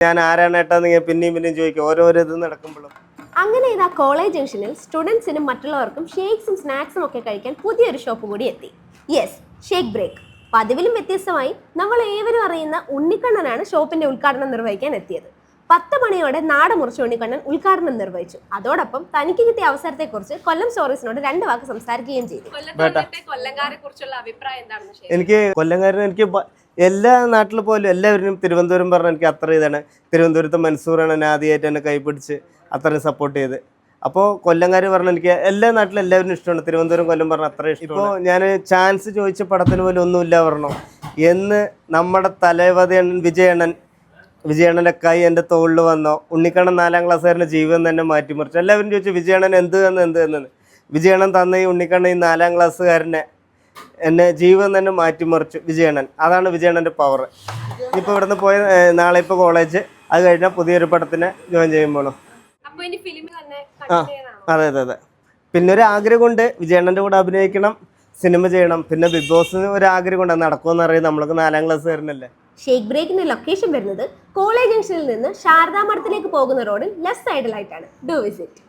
ഞാൻ ആരാണ് ഏട്ടാന്ന് പിന്നെയും ചോദിക്കും ഓരോരോ ഇത് നടക്കുമ്പോഴും. അങ്ങനെ ഇതാ കോളേജ് ജംഗ്ഷനിൽ സ്റ്റുഡൻസിനും മറ്റുള്ളവർക്കും ഷേക്സും സ്നാക്സും ഒക്കെ കഴിക്കാൻ പുതിയൊരു ഷോപ്പ് കൂടി എത്തി. Yes, Shake Break. പതിവിലും വ്യത്യസ്തമായി നമ്മൾ ഏവരും അറിയുന്ന ഉണ്ണിക്കണ്ണനാണ് ഷോപ്പിന്റെ ഉദ്ഘാടനം നിർവഹിക്കാൻ എത്തിയത്. 10 മണിയോടെ നാട് മുറിച്ച ഉണ്ണിക്കണ്ണൻ ഉദ്ഘാടനം നിർവഹിച്ചു. അതോടൊപ്പം തനിക്ക് കിട്ടിയ അവസരത്തെക്കുറിച്ച് കൊല്ലം സ്റ്റോറീസിനോട് 2 വാക്ക് സംസാരിക്കുകയും ചെയ്തു. എനിക്ക് കൊല്ലംകാരൻ എനിക്ക് എല്ലാ നാട്ടിൽ പോലും എല്ലാവരും തിരുവനന്തപുരം പറഞ്ഞാൽ എനിക്ക് അത്ര ഇതാണ്. തിരുവനന്തപുരത്ത് മൻസൂറാണ് എന്നെ ആദ്യമായിട്ട് എന്നെ കൈപിടിച്ച് അത്രയും സപ്പോർട്ട് ചെയ്ത്. അപ്പോൾ കൊല്ലംകാർ പറഞ്ഞാൽ എനിക്ക് എല്ലാ നാട്ടിലും എല്ലാവരും ഇഷ്ടമാണ്. തിരുവനന്തപുരം കൊല്ലം പറഞ്ഞാൽ അത്ര ഇഷ്ടം. ഇപ്പോൾ ഞാൻ ചാൻസ് ചോദിച്ച പടത്തിന് പോലും ഒന്നുമില്ല പറഞ്ഞു എന്ന് നമ്മുടെ തലവതയണ്ണൻ വിജയണ്ണൻ്റെ കൈ എൻ്റെ തോളിൽ വന്നോ. ഉണ്ണിക്കണ്ണൻ 4ാം ക്ലാസ്സുകാരൻ്റെ ജീവിതം തന്നെ മാറ്റിമറിച്ചു. എല്ലാവരും ചോദിച്ചു വിജയണ്ണൻ എന്ത് തന്നെന്ന്. വിജയണ്ണൻ തന്ന ഈ ഉണ്ണിക്കണ്ണൻ ഈ 4ാം ക്ലാസ്സുകാരനെ എന്നെ ജീവിതം തന്നെ മാറ്റിമറിച്ചു വിജയണ്ണൻ. അതാണ് വിജയണ്ണൻ്റെ പവർ. ഇപ്പോൾ ഇവിടുന്ന് പോയ നാളെ ഇപ്പോൾ കോളേജ്, അത് കഴിഞ്ഞാൽ പുതിയൊരു പടത്തിന് ജോയിൻ ചെയ്യുമ്പോഴും. അതെ. പിന്നെ ഒരു ആഗ്രഹമുണ്ട് വിജയണ്ണൻ്റെ കൂടെ അഭിനയിക്കണം, സിനിമ ചെയ്യണം. പിന്നെ ബിഗ് ബോസിന് ഒരു ആഗ്രഹമുണ്ട്, നടക്കുമെന്ന് അറിയാം. നമ്മൾക്ക് 4ാം ക്ലാസ്സുകാരനല്ലേ. ഷേക്ക് ബ്രേക്കിന്റെ ലൊക്കേഷൻ വരുന്നത് കോളേജ് ജംഗ്ഷനിൽ നിന്ന് ശാരദാ മഠത്തിലേക്ക് പോകുന്ന റോഡിൽ ലെഫ്റ്റ് സൈഡിലായിട്ടാണ്. Do visit.